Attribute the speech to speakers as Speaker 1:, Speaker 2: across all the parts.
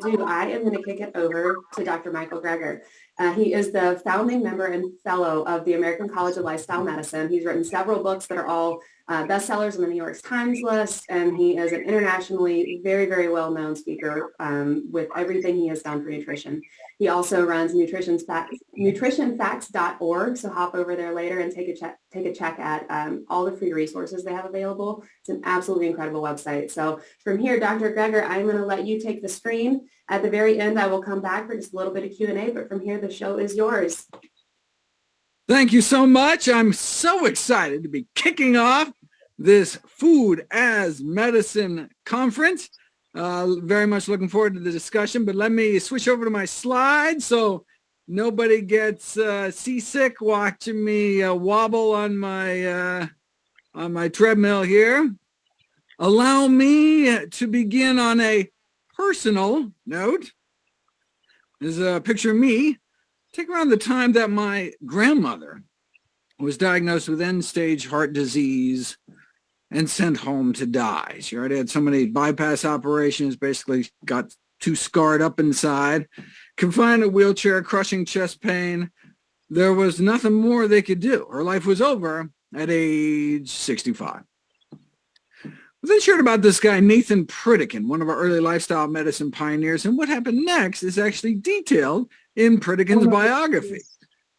Speaker 1: I am going to kick it over to Dr. Michael Greger. He is the founding member and fellow of the American College of Lifestyle Medicine. He's written several books that are all bestsellers on the New York Times list, and he is an internationally very, very well-known speaker with everything he has done for nutrition. He also runs nutritionfacts.org, so hop over there later and take a check at all the free resources they have available. It's an absolutely incredible website. So from here, Dr. Greger, I'm going to let you take the screen. At the very end, I will come back for just a little bit of Q&A, but from here, the show is yours.
Speaker 2: Thank you so much. I'm so excited to be kicking off this Food as Medicine conference. Very much looking forward to the discussion, but let me switch over to my slides so nobody gets seasick watching me wobble on my treadmill here. Allow me to begin on a personal note. There's a picture of me. Take around the time that my grandmother was diagnosed with end-stage heart disease and sent home to die. She already had so many bypass operations, basically got too scarred up inside, confined in a wheelchair, crushing chest pain. There was nothing more they could do. Her life was over at age 65. I then shared about this guy, Nathan Pritikin, one of our early lifestyle medicine pioneers, and what happened next is actually detailed in Pritikin's biography.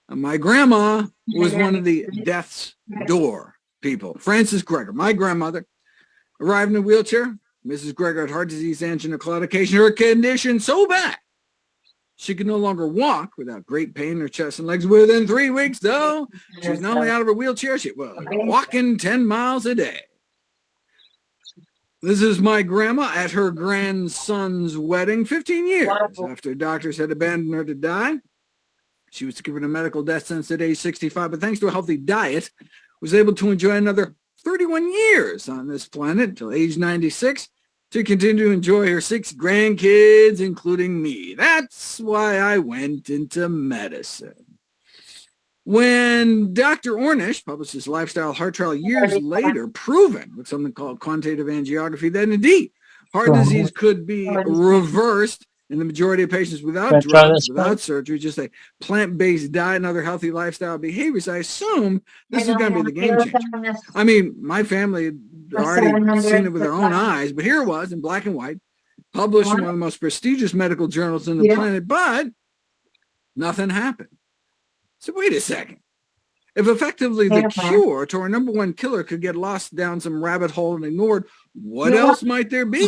Speaker 2: My grandma was one of the death's door people. Frances Greger, my grandmother, arrived in a wheelchair. Mrs. Greger had heart disease, angina, claudication. Her condition so bad she could no longer walk without great pain in her chest and legs. Within 3 weeks, though, she was not only out of her wheelchair, she was walking 10 miles a day. This is my grandma at her grandson's wedding 15 years after doctors had abandoned her to die. She was given a medical death sentence at age 65, but thanks to a healthy diet, was able to enjoy another 31 years on this planet until age 96 to continue to enjoy her 6 grandkids, including me. That's why I went into medicine. When Dr. Ornish published his lifestyle heart trial years later, proven with something called quantitative angiography, that indeed heart disease could be reversed in the majority of patients without drugs, without surgery, just a plant-based diet and other healthy lifestyle behaviors, I assume this is going to be the game changer. I mean, my family had already seen it with their own eyes, but here it was in black and white, published in one of the most prestigious medical journals on the planet, but nothing happened. So wait a second. If effectively the cure to our number one killer could get lost down some rabbit hole and ignored, what else might there be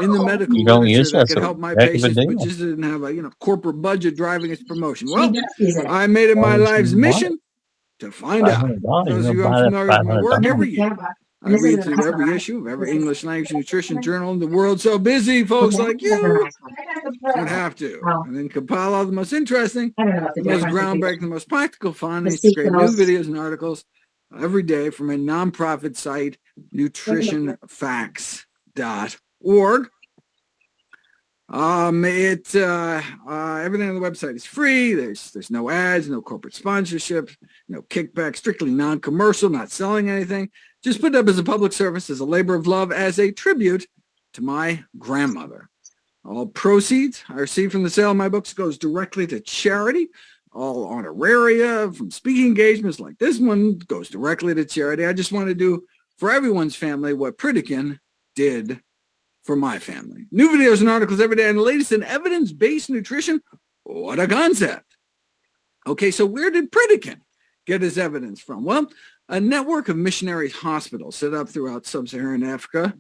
Speaker 2: in the medical literature that could help my patients, but just didn't have a corporate budget driving its promotion? Well, I made it my life's mission to find out. Those of you who are familiar with my work, every year I read through every issue of every English language nutrition journal in the world. So busy folks like you don't have to. And then compile all the most interesting, the most groundbreaking, the most practical findings to create new videos and articles every day from a nonprofit site, nutritionfacts.org. Everything on the website is free. There's no ads, no corporate sponsorship, no kickback, strictly non-commercial, not selling anything. Just put it up as a public service, as a labor of love, as a tribute to my grandmother. All proceeds I receive from the sale of my books goes directly to charity. All honoraria from speaking engagements like this one goes directly to charity. I just want to do for everyone's family what Pritikin did for my family. New videos and articles every day, and the latest in evidence-based nutrition. What a concept. Okay, so where did Pritikin get his evidence from? Well, a network of missionary hospitals set up throughout sub-Saharan Africa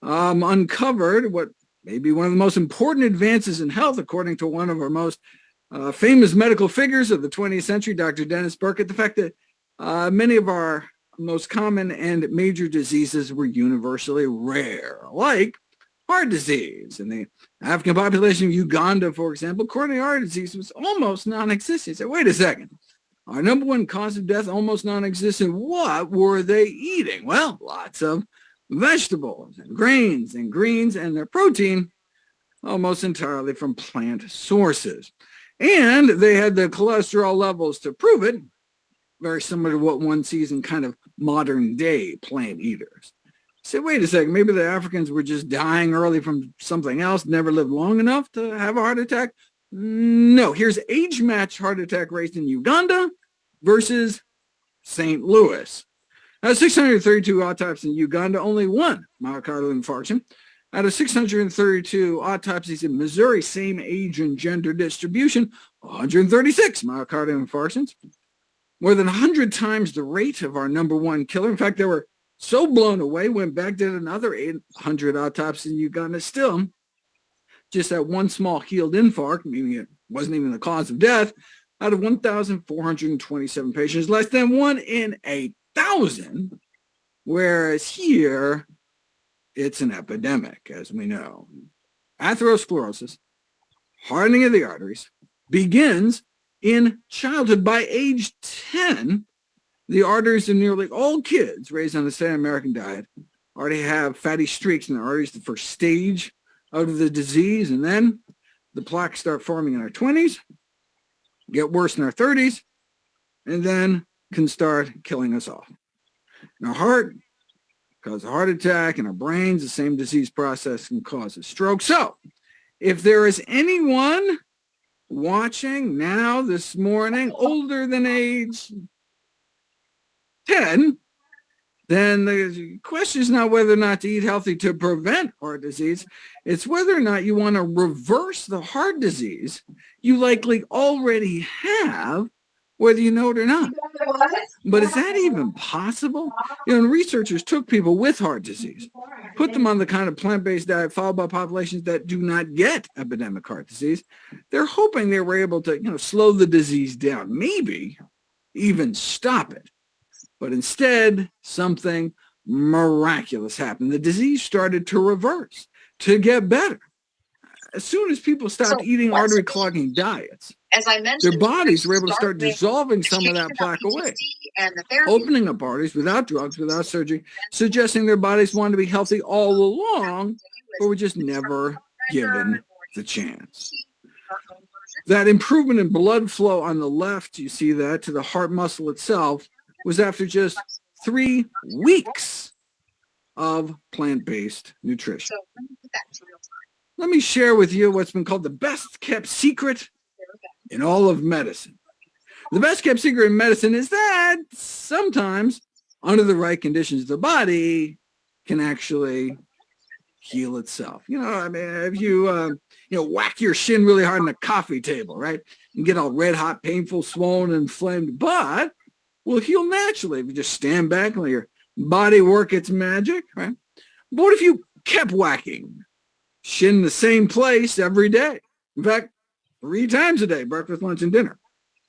Speaker 2: uncovered what may be one of the most important advances in health, according to one of our most famous medical figures of the 20th century, Dr. Dennis Burkitt, the fact that many of our most common and major diseases were universally rare, like heart disease. In the African population of Uganda, for example, coronary heart disease was almost non-existent. So wait a second. Our number one cause of death, almost non-existent. What were they eating? Well, lots of vegetables and grains and greens, and their protein almost entirely from plant sources. And they had the cholesterol levels to prove it, very similar to what one sees in kind of modern day plant eaters. Say, wait a second, maybe the Africans were just dying early from something else, never lived long enough to have a heart attack. No, here's age-matched heart attack rates in Uganda versus St. Louis. 632 autopsies in Uganda, only one myocardial infarction. Out of 632 autopsies in Missouri, same age and gender distribution, 136 myocardial infarctions. More than 100 times the rate of our number one killer. In fact, they were so blown away, went back, did another 800 autopsies in Uganda. Still, just that one small healed infarct, meaning it wasn't even the cause of death, out of 1,427 patients, less than 1 in 8,000, whereas here, it's an epidemic, as we know. Atherosclerosis, hardening of the arteries, begins in childhood. By age 10, the arteries of nearly all kids raised on the standard American diet already have fatty streaks in the arteries, the first stage of the disease, and then the plaques start forming in our 20s, get worse in our 30s, and then can start killing us off. In our heart, cause a heart attack. In our brains, the same disease process can cause a stroke. So if there is anyone watching now this morning older than age 10, then the question is not whether or not to eat healthy to prevent heart disease. It's whether or not you want to reverse the heart disease you likely already have, whether you know it or not. But is that even possible? You know, researchers took people with heart disease, put them on the kind of plant-based diet followed by populations that do not get epidemic heart disease. They're hoping they were able to, slow the disease down, maybe even stop it. But instead, something miraculous happened. The disease started to reverse, to get better. As soon as people stopped eating artery clogging diets,
Speaker 3: as I mentioned,
Speaker 2: their bodies were able to start dissolving some of that plaque away, opening up arteries without drugs, without surgery, suggesting their bodies wanted to be healthy all along, but were just never given the chance. That improvement in blood flow on the left, you see that, to the heart muscle itself, was after just 3 weeks of plant-based nutrition. Let me share with you what's been called the best kept secret in all of medicine. The best kept secret in medicine is that sometimes, under the right conditions, the body can actually heal itself. If you, whack your shin really hard on a coffee table, right, and get all red hot, painful, swollen, inflamed, but will heal naturally if you just stand back and let your body work its magic, right? But what if you kept whacking shin in the same place every day? In fact, 3 times a day, breakfast, lunch, and dinner.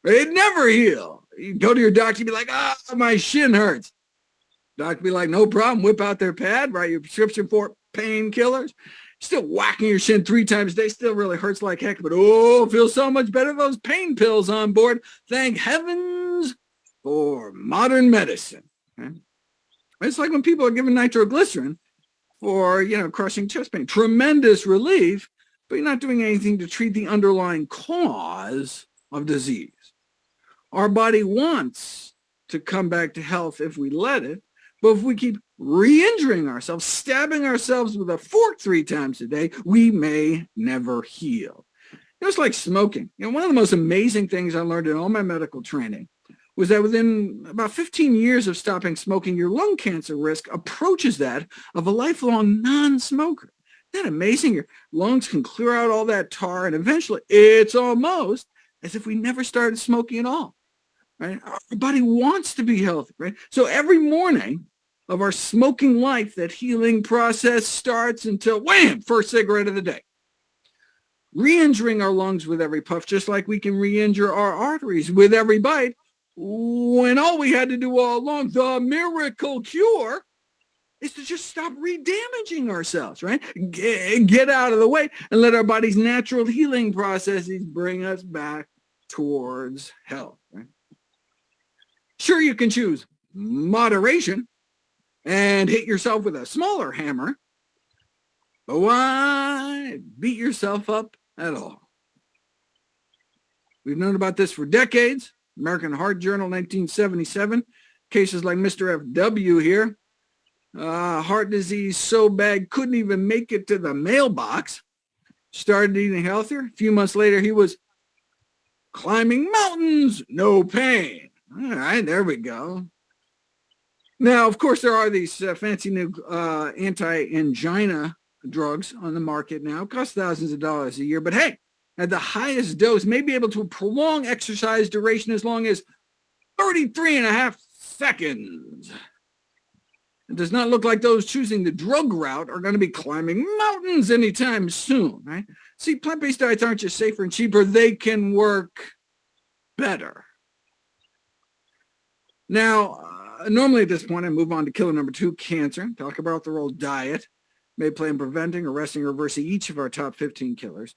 Speaker 2: It'd never heal. You go to your doctor, you'd be like, my shin hurts. Doctor be like, no problem. Whip out their pad, write your prescription for painkillers. Still whacking your shin 3 times a day. Still really hurts like heck, but feels so much better. Those pain pills on board. Thank heavens for modern medicine. Okay? It's like when people are given nitroglycerin for, crushing chest pain. Tremendous relief, but you're not doing anything to treat the underlying cause of disease. Our body wants to come back to health if we let it, but if we keep re-injuring ourselves, stabbing ourselves with a fork 3 times a day, we may never heal. It's like smoking. One of the most amazing things I learned in all my medical training was that within about 15 years of stopping smoking, your lung cancer risk approaches that of a lifelong non-smoker. Isn't that amazing? Your lungs can clear out all that tar, and eventually it's almost as if we never started smoking at all, right? Our body wants to be healthy, right? So every morning of our smoking life, that healing process starts until, wham, first cigarette of the day. Re-injuring our lungs with every puff, just like we can re-injure our arteries with every bite, when all we had to do all along, the miracle cure, is to just stop re-damaging ourselves, right? Get out of the way and let our body's natural healing processes bring us back towards health, right? Sure, you can choose moderation and hit yourself with a smaller hammer, but why beat yourself up at all? We've known about this for decades. American Heart Journal, 1977. Cases like Mr. F.W. here. heart disease so bad, couldn't even make it to the mailbox. Started eating healthier. A few months later, he was climbing mountains, no pain. All right, there we go. Now, of course, there are these fancy new anti-angina drugs on the market now. Cost thousands of dollars a year. But hey, at the highest dose, may be able to prolong exercise duration as long as 33.5 seconds. It does not look like those choosing the drug route are going to be climbing mountains anytime soon, right? See, plant-based diets aren't just safer and cheaper. They can work better. Now, normally at this point, I move on to killer number 2, cancer. Talk about the role diet may play in preventing, arresting, or reversing each of our top 15 killers.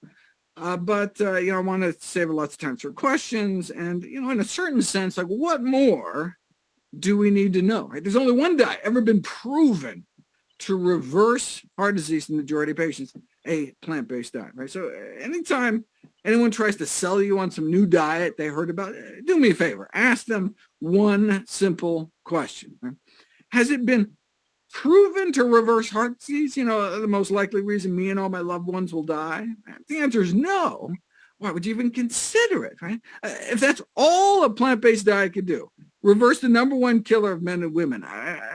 Speaker 2: But I want to save lots of time for questions. And, in a certain sense, like what more do we need to know, right? There's only one diet ever been proven to reverse heart disease in the majority of patients, a plant-based diet, right? So anytime anyone tries to sell you on some new diet they heard about, do me a favor, ask them one simple question. Right? Has it been proven to reverse heart disease? The most likely reason me and all my loved ones will die? The answer is no. Why would you even consider it, right? If that's all a plant-based diet could do, reverse the number one killer of men and women,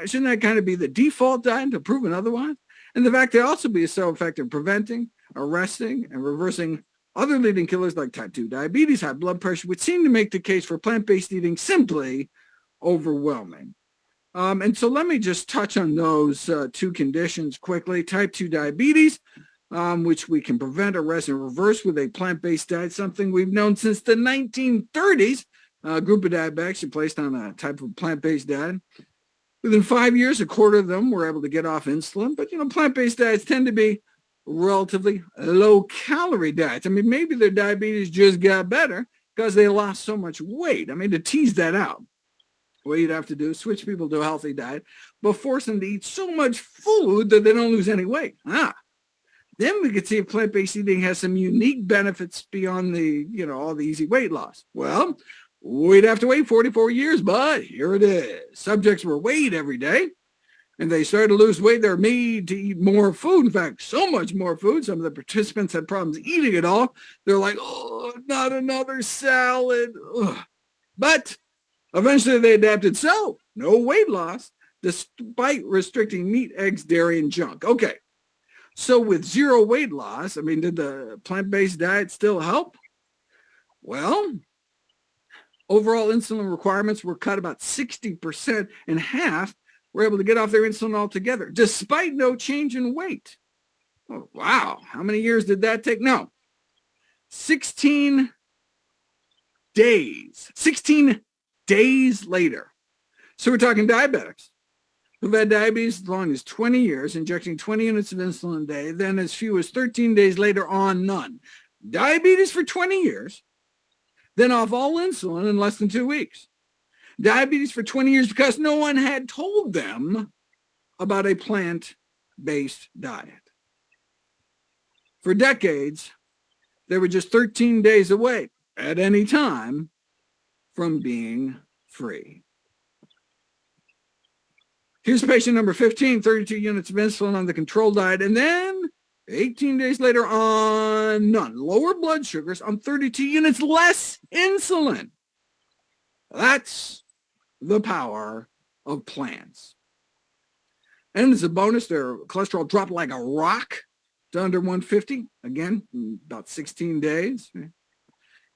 Speaker 2: shouldn't that kind of be the default diet until proven otherwise? And the fact they also be so effective preventing, arresting, and reversing other leading killers like type 2 diabetes, high blood pressure, would seem to make the case for plant-based eating simply overwhelming. And so let me just touch on those 2 conditions quickly. Type 2 diabetes, which we can prevent, arrest, and reverse with a plant-based diet, something we've known since the 1930s. A group of diabetics are placed on a type of plant-based diet. Within 5 years, a quarter of them were able to get off insulin. But, plant-based diets tend to be relatively low-calorie diets. Maybe their diabetes just got better because they lost so much weight. To tease that out, what you'd have to do is switch people to a healthy diet, but force them to eat so much food that they don't lose any weight. Then we could see if plant-based eating has some unique benefits beyond the, all the easy weight loss. Well, we'd have to wait 44 years, but here it is. Subjects were weighed every day, and they started to lose weight. They're made to eat more food. In fact, so much more food. Some of the participants had problems eating it all. They're like, oh, not another salad. Ugh. But eventually they adapted. So no weight loss, despite restricting meat, eggs, dairy, and junk. Okay. So with zero weight loss, did the plant-based diet still help? Well, overall insulin requirements were cut about 60%, and half were able to get off their insulin altogether, despite no change in weight. Oh, wow. How many years did that take? No. 16 days. 16 days later. So we're talking diabetics who've had diabetes as long as 20 years, injecting 20 units of insulin a day, then as few as 13 days later on none. Diabetes for 20 years, then off all insulin in less than 2 weeks. Diabetes for 20 years because no one had told them about a plant-based diet. For decades, they were just 13 days away at any time from being free. Here's patient number 15, 32 units of insulin on the control diet, and then 18 days later on none. Lower blood sugars on 32 units less insulin. That's the power of plants. And as a bonus, their cholesterol dropped like a rock to under 150, again, in about 16 days.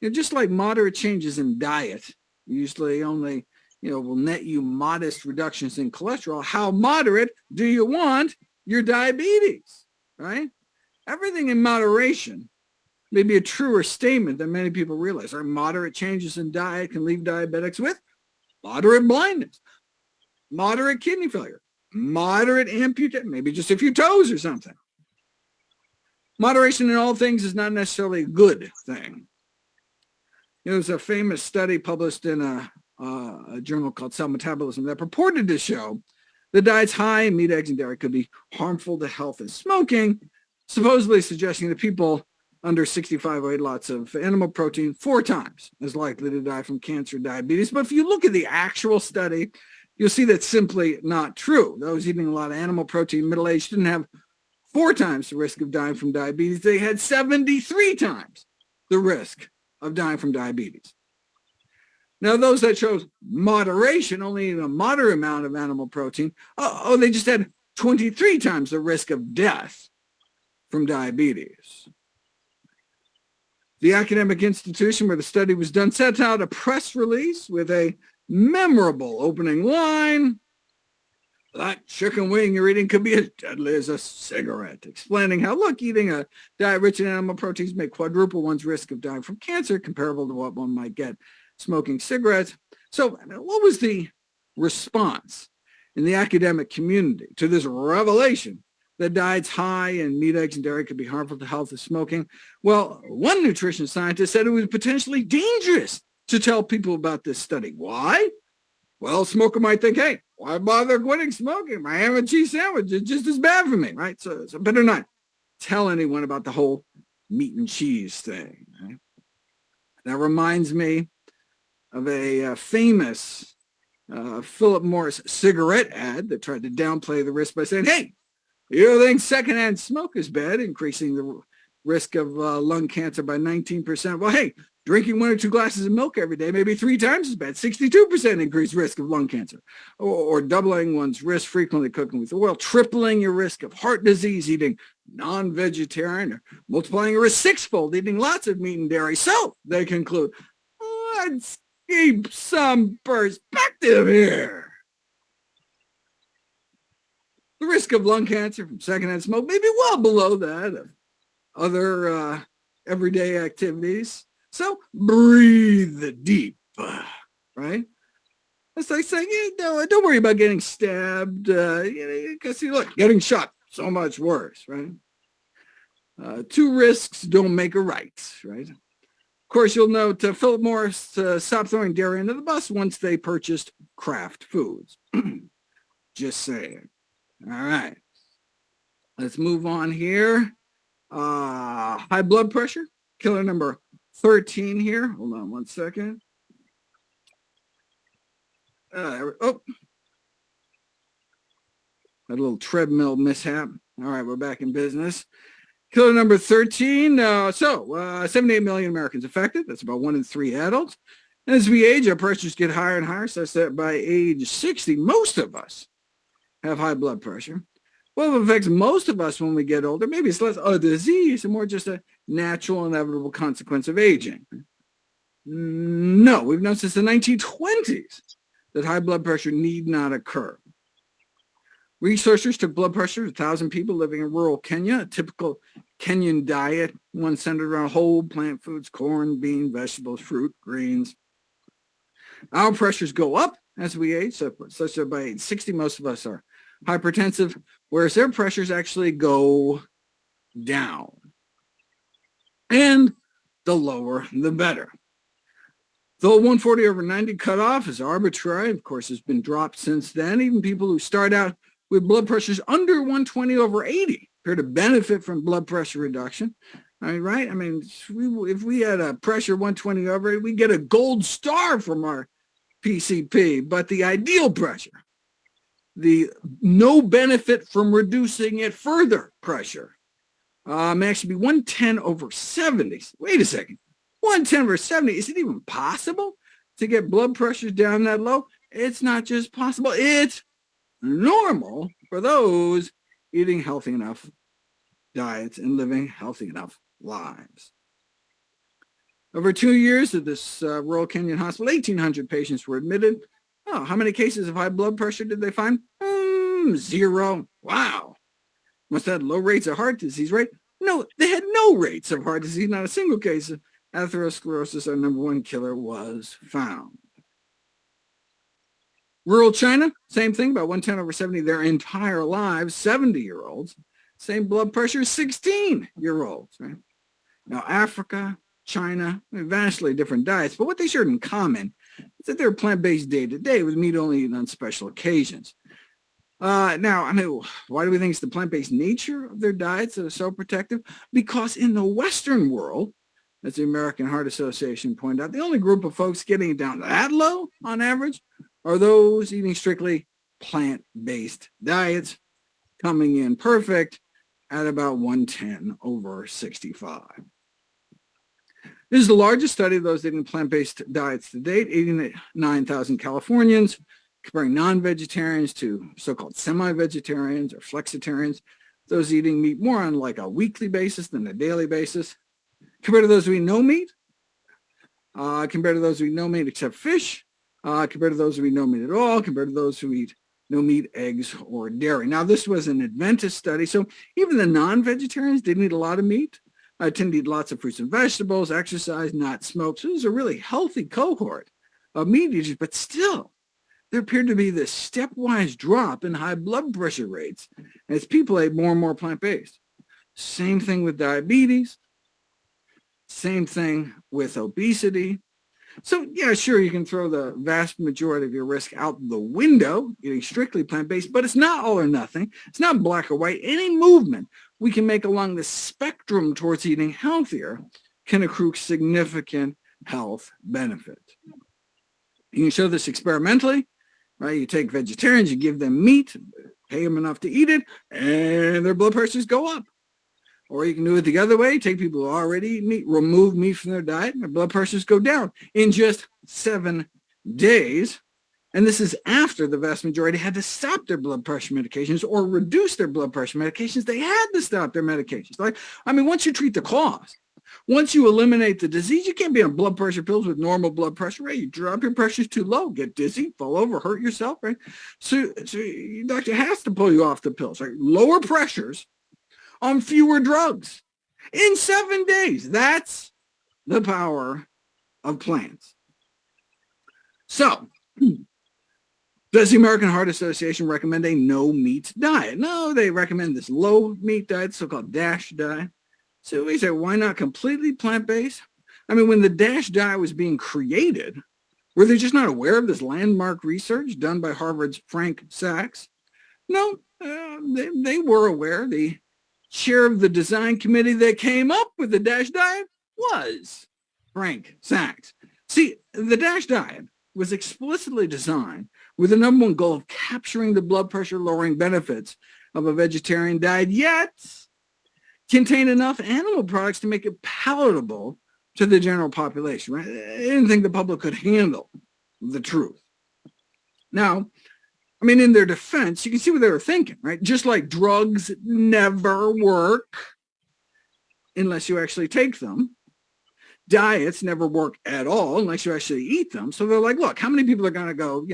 Speaker 2: Just like moderate changes in diet, usually only will net you modest reductions in cholesterol. How moderate do you want your diabetes, right? Everything in moderation may be a truer statement than many people realize. Our moderate changes in diet can leave diabetics with moderate blindness, moderate kidney failure, moderate amputation, maybe just a few toes or something. Moderation in all things is not necessarily a good thing. There's a famous study published in a journal called Cell Metabolism that purported to show that diets high in meat, eggs, and dairy could be harmful to health and smoking, supposedly suggesting that people under 65 who ate lots of animal protein 4 times as likely to die from cancer or diabetes. But if you look at the actual study, you'll see that's simply not true. Those eating a lot of animal protein middle-aged didn't have 4 times the risk of dying from diabetes. They had 73 times the risk of dying from diabetes. Now, those that chose moderation, only eating a moderate amount of animal protein, they just had 23 times the risk of death from diabetes. The academic institution where the study was done sent out a press release with a memorable opening line: "That chicken wing you're eating could be as deadly as a cigarette," explaining how, look, eating a diet rich in animal proteins may quadruple one's risk of dying from cancer, comparable to what one might get smoking cigarettes. So what was the response in the academic community to this revelation that diets high in meat, eggs, and dairy could be harmful to health as smoking? Well, one nutrition scientist said it was potentially dangerous to tell people about this study. Why? Well, a smoker might think, hey, why bother quitting smoking? My ham and cheese sandwich is just as bad for me, right? So better not tell anyone about the whole meat and cheese thing. Right? That reminds me of a famous Philip Morris cigarette ad that tried to downplay the risk by saying, hey, you think secondhand smoke is bad, increasing the risk of lung cancer by 19%. Well, hey, drinking 1 or 2 glasses of milk every day may be 3 times as bad, 62% increased risk of lung cancer. Or doubling one's risk frequently cooking with oil, tripling your risk of heart disease eating non-vegetarian, or multiplying your risk 6-fold eating lots of meat and dairy. So, they conclude, let's keep some perspective here. The risk of lung cancer from secondhand smoke may be well below that of other everyday activities. So breathe deep, right? It's like saying, don't worry about getting stabbed, because look, getting shot, so much worse, right? 2 risks don't make a right, right? Of course, you'll note Philip Morris stopped throwing dairy into the bus once they purchased Kraft Foods. Just saying. All right. Let's move on here. High blood pressure, killer number 13 here. Hold on one second. Had a little treadmill mishap. All right, we're back in business. Killer number 13. 78 million Americans affected. That's about 1 in 3 adults. And as we age, our pressures get higher and higher, such that by age 60, most of us have high blood pressure. Well, it affects most of us when we get older. Maybe it's less a disease and more just a natural, inevitable consequence of aging. No, we've known since the 1920s that high blood pressure need not occur. Researchers took blood pressure of 1,000 people living in rural Kenya, a typical Kenyan diet, one centered around whole plant foods, corn, bean, vegetables, fruit, greens. Our pressures go up as we age, such that by age 60, most of us are hypertensive, whereas their pressures actually go down. And the lower, the better. The 140/90 cutoff is arbitrary. Of course, it's been dropped since then. Even people who start out with blood pressures under 120/80 appear to benefit from blood pressure reduction. Right? I mean, if we had a pressure 120/80, we get a gold star from our PCP. But the ideal pressure, the no benefit from reducing it further pressure, may actually be 110/70. Wait a second. 110/70. Is it even possible to get blood pressures down that low? It's not just possible. It's normal for those eating healthy enough diets and living healthy enough lives. Over 2 years at this rural Kenyan hospital, 1,800 patients were admitted. Oh, how many cases of high blood pressure did they find? 0. Wow. Must have had low rates of heart disease, right? No, they had no rates of heart disease. Not a single case of atherosclerosis, our number 1 killer, was found. Rural China, same thing, about 110/70 their entire lives, 70-year-olds. Same blood pressure, 16-year-olds, right? Now, Africa, China, vastly different diets, but what they shared in common is that they're plant-based day to day with meat only eaten on special occasions. Now, I mean, why do we think it's the plant-based nature of their diets that are so protective? Because in the Western world, as the American Heart Association pointed out, the only group of folks getting it down that low on average are those eating strictly plant-based diets, coming in perfect at about 110/65. This is the largest study of those eating plant-based diets to date, 89,000 Californians, comparing non-vegetarians to so-called semi-vegetarians or flexitarians, those eating meat more on like a weekly basis than a daily basis, compared to those who eat no meat, compared to those who eat no meat except fish, compared to those who eat no meat at all, compared to those who eat no meat, eggs, or dairy. Now, this was an Adventist study, so even the non-vegetarians didn't eat a lot of meat. Tend to eat lots of fruits and vegetables, exercise, not smoke. So it was a really healthy cohort of meat eaters, but still, there appeared to be this stepwise drop in high blood pressure rates as people ate more and more plant-based. Same thing with diabetes. Same thing with obesity. So yeah, sure, you can throw the vast majority of your risk out the window, eating strictly plant-based, but it's not all or nothing. It's not black or white. Any movement we can make along the spectrum towards eating healthier can accrue significant health benefit. You can show this experimentally, right? You take vegetarians, you give them meat, pay them enough to eat it, and their blood pressures go up. Or you can do it the other way, take people who already eat meat, remove meat from their diet, and their blood pressures go down in just 7 days. And this is after the vast majority had to stop their blood pressure medications or reduce their blood pressure medications. They had to stop their medications. Once you treat the cause, once you eliminate the disease, you can't be on blood pressure pills with normal blood pressure, right? You drop your pressures too low, get dizzy, fall over, hurt yourself, right? So your doctor has to pull you off the pills, right? Lower pressures on fewer drugs in 7 days. That's the power of plants. So, does the American Heart Association recommend a no-meat diet? No, they recommend this low-meat diet, so-called DASH diet. So we say, why not completely plant-based? When the DASH diet was being created, were they just not aware of this landmark research done by Harvard's Frank Sachs? No, they were aware. The chair of the design committee that came up with the DASH diet was Frank Sachs. See, the DASH diet was explicitly designed with the number one goal of capturing the blood pressure lowering benefits of a vegetarian diet, yet contain enough animal products to make it palatable to the general population, right? I didn't think the public could handle the truth. Now, in their defense, you can see what they were thinking, right? Just like drugs never work unless you actually take them, diets never work at all unless you actually eat them. So they're like, look, how many people are going to go,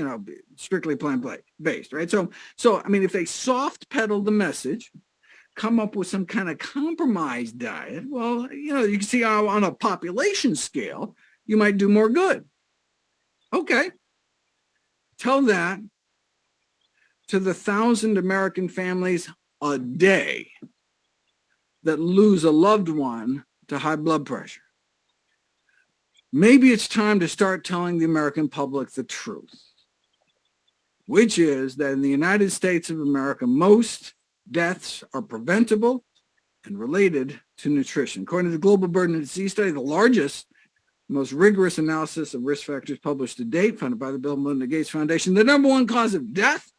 Speaker 2: strictly plant-based, right? So if they soft pedal the message, come up with some kind of compromise diet, well, you can see how on a population scale, you might do more good. Okay. Tell that to the 1,000 American families a day that lose a loved one to high blood pressure. Maybe it's time to start telling the American public the truth, which is that in the United States of America, most deaths are preventable and related to nutrition. According to the Global Burden of Disease Study, the largest, most rigorous analysis of risk factors published to date, funded by the Bill and Melinda Gates Foundation, the number one cause of death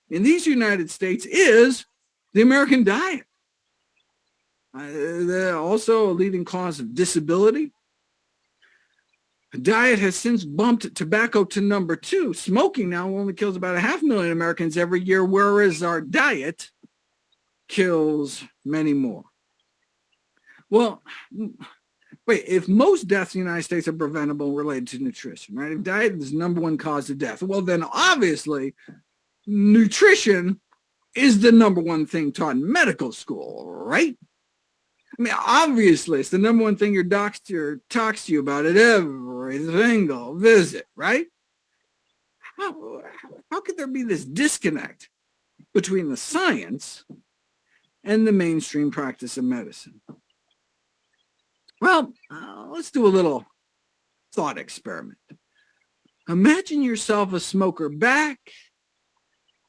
Speaker 2: in these United States is the American diet. They're also a leading cause of disability. Diet has since bumped tobacco to number 2. Smoking now only kills about 500,000 Americans every year, whereas our diet kills many more. Well, wait, if most deaths in the United States are preventable related to nutrition, right? If diet is the number one cause of death, well, then obviously nutrition is the number one thing taught in medical school, right? Obviously, it's the number one thing your doctor talks to you about at every single visit, right? How could there be this disconnect between the science and the mainstream practice of medicine? Well, let's do a little thought experiment. Imagine yourself a smoker back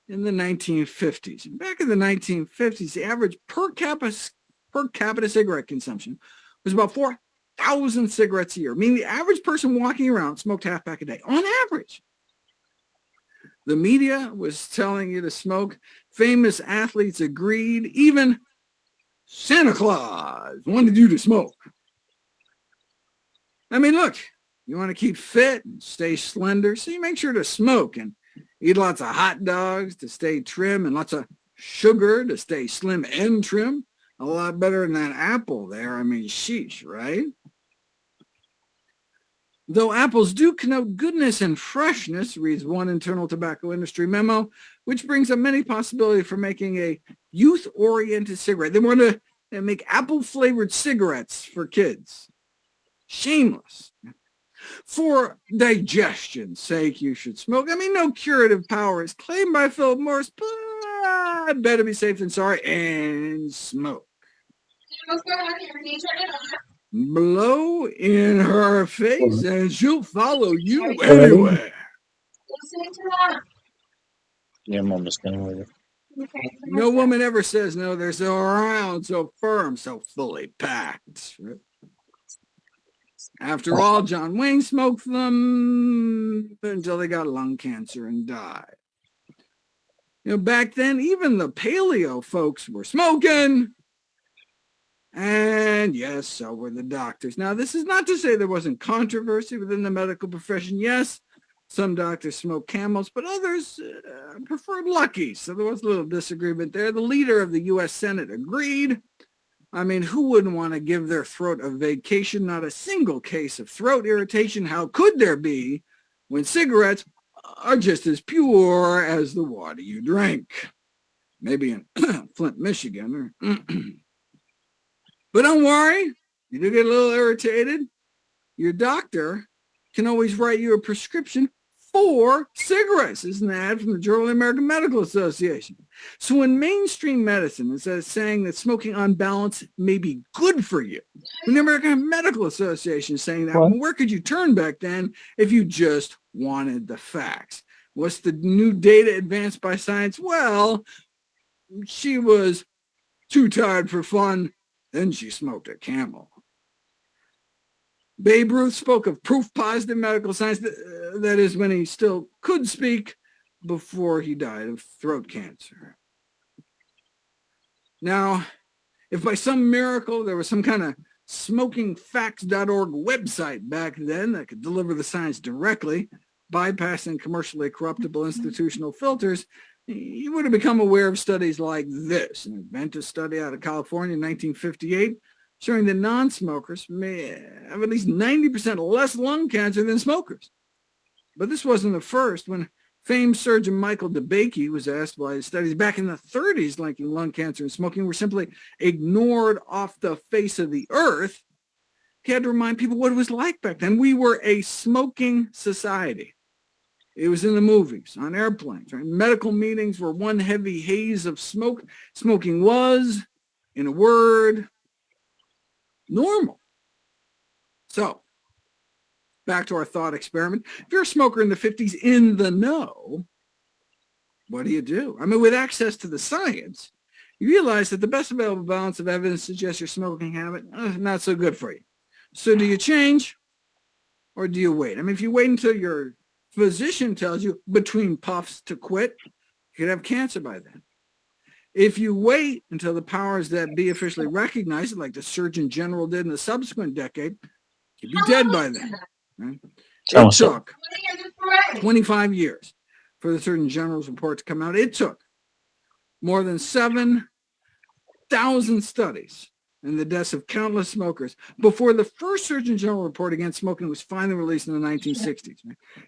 Speaker 2: in the 1950s. Back in the 1950s, the average per capita cigarette consumption was about 4,000 cigarettes a year, meaning the average person walking around smoked half pack a day, on average. The media was telling you to smoke. Famous athletes agreed. Even Santa Claus wanted you to smoke. I mean, look, you want to keep fit and stay slender, so you make sure to smoke and eat lots of hot dogs to stay trim and lots of sugar to stay slim and trim. A lot better than that apple there. I mean, sheesh, right? Though apples do connote goodness and freshness, reads one internal tobacco industry memo, which brings up many possibilities for making a youth-oriented cigarette. They want to make apple-flavored cigarettes for kids. Shameless. For digestion's sake, you should smoke. I mean, no curative power is claimed by Philip Morris, but better be safe than sorry and smoke. Blow in her face and she'll follow you anywhere.
Speaker 3: Yeah, Mom is staying with you.
Speaker 2: No woman ever says no. They're so round, so firm, so fully packed. After all, John Wayne smoked them until they got lung cancer and died. You know, back then, even the paleo folks were smoking. And yes, so were the doctors. Now, this is not to say there wasn't controversy within the medical profession. Yes, some doctors smoked Camels, but others preferred Lucky. So there was a little disagreement there. The leader of the U.S. Senate agreed. I mean, who wouldn't want to give their throat a vacation? Not a single case of throat irritation. How could there be when cigarettes are just as pure as the water you drink? Maybe in Flint, Michigan. But don't worry, you do get a little irritated. Your doctor can always write you a prescription for cigarettes. This is an ad from the Journal of the American Medical Association. So in mainstream medicine, it's saying that smoking on balance may be good for you. When the American Medical Association is saying that, well, where could you turn back then if you just wanted the facts? What's the new data advanced by science? Well, she was too tired for fun. Then she smoked a Camel. Babe Ruth spoke of proof positive medical science, that is when he still could speak, before he died of throat cancer. Now, if by some miracle there was some kind of smokingfacts.org website back then that could deliver the science directly, bypassing commercially corruptible institutional filters, you would have become aware of studies like this. An Adventist study out of California in 1958 showing that non-smokers may have at least 90% less lung cancer than smokers. But this wasn't the first. When famed surgeon Michael DeBakey was asked why his studies back in the 30s linking lung cancer and smoking were simply ignored off the face of the earth, he had to remind people what it was like back then. We were a smoking society. It was in the movies, on airplanes, right? Medical meetings were one heavy haze of smoke. Smoking was, in a word, normal. So, back to our thought experiment. If you're a smoker in the 50s in the know, what do? I mean, with access to the science, you realize that the best available balance of evidence suggests your smoking habit not so good for you. So do you change or do you wait? I mean, if you wait until your physician tells you between puffs to quit, you could have cancer by then. If you wait until the powers that be officially recognize it, like the Surgeon General did in the subsequent decade, you'd be dead by then. Right? It took 25 years for the Surgeon General's report to come out. It took more than 7,000 studies and the deaths of countless smokers before the first Surgeon General report against smoking was finally released in the 1960s.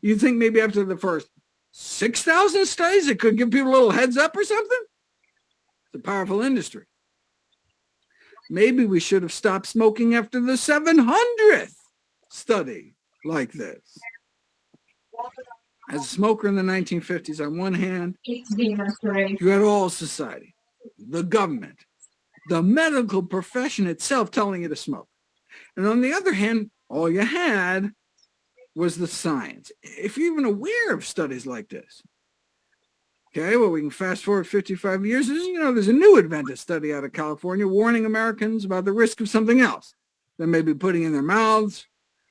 Speaker 2: You think maybe after the first 6,000 studies, it could give people a little heads up or something? It's a powerful industry. Maybe we should have stopped smoking after the 700th study like this. As a smoker in the 1950s, on one hand, you had all society, the government, the medical profession itself telling you to smoke. And on the other hand, all you had was the science. If you're even aware of studies like this. Okay, well, we can fast forward 55 years. There's a new Adventist study out of California warning Americans about the risk of something else they may be putting in their mouths.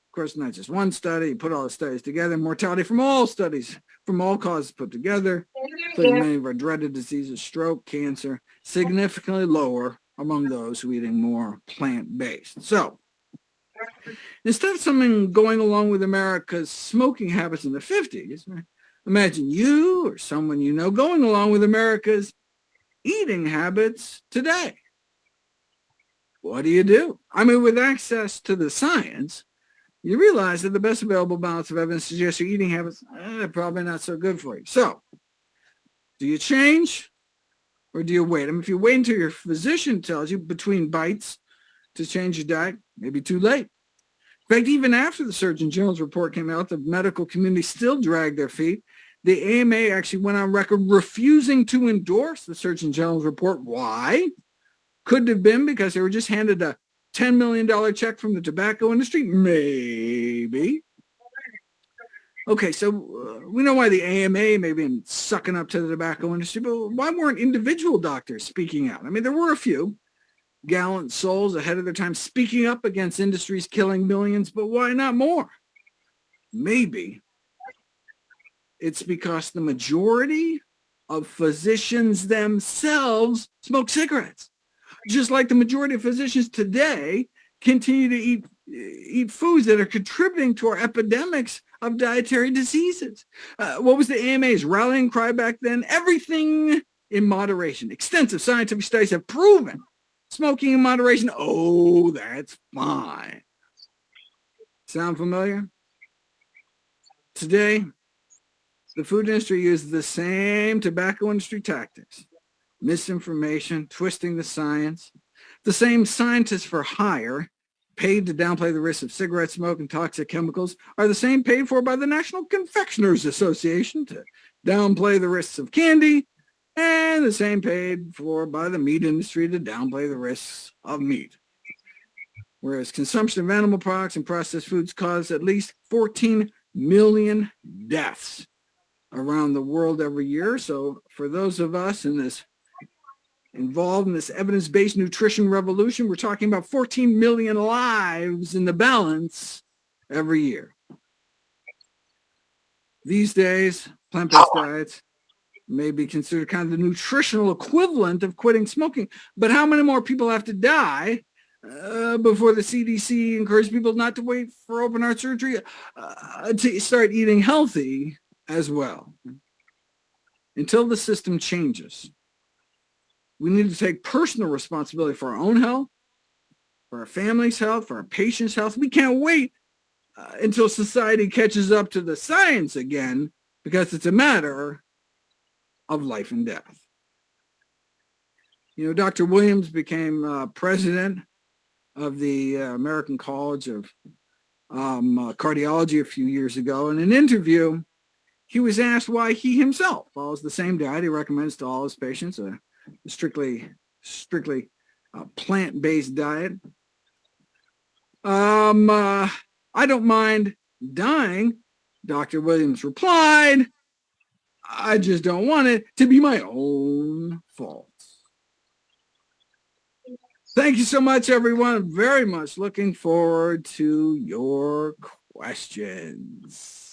Speaker 2: Of course, not just one study. You put all the studies together, mortality from all studies from all causes put together, including many of our dreaded diseases, stroke, cancer, significantly lower among those who are eating more plant-based. So instead of something going along with America's smoking habits in the 50s, imagine you or someone you know going along with America's eating habits today. What do? I mean, with access to the science, you realize that the best available balance of evidence suggests your eating habits are probably not so good for you. So, do you change or do you wait? I mean, if you wait until your physician tells you between bites to change your diet, maybe too late. In fact, even after the Surgeon General's report came out, the medical community still dragged their feet. The AMA actually went on record refusing to endorse the Surgeon General's report. Why? Could have been because they were just handed a $10 million check from the tobacco industry? Maybe. Okay, so we know why the AMA may be sucking up to the tobacco industry, but why weren't individual doctors speaking out? I mean, there were a few gallant souls ahead of their time speaking up against industries killing millions, but why not more? Maybe it's because the majority of physicians themselves smoke cigarettes. Just like the majority of physicians today continue to eat foods that are contributing to our epidemics of dietary diseases. What was the AMA's rallying cry back then? Everything in moderation. Extensive scientific studies have proven smoking in moderation, oh, that's fine. Sound familiar? Today, the food industry uses the same tobacco industry tactics. Misinformation, twisting the science. The same scientists for hire, paid to downplay the risks of cigarette smoke and toxic chemicals, are the same paid for by the National Confectioners Association to downplay the risks of candy, and the same paid for by the meat industry to downplay the risks of meat. Whereas consumption of animal products and processed foods cause at least 14 million deaths around the world every year. So for those of us involved in this evidence-based nutrition revolution, we're talking about 14 million lives in the balance every year. These days, plant-based diets may be considered kind of the nutritional equivalent of quitting smoking. But how many more people have to die before the CDC encouraged people not to wait for open heart surgery to start eating healthy as well? Until the system changes, we need to take personal responsibility for our own health, for our family's health, for our patients' health. We can't wait until society catches up to the science again, because it's a matter of life and death. You know, Dr. Williams became president of the American College of Cardiology a few years ago. In an interview, he was asked why he himself follows the same diet he recommends to all his patients, a strictly plant-based diet. I don't mind dying, Dr. Williams replied. I just don't want it to be my own fault. Thank you so much, everyone. I'm very much looking forward to your questions.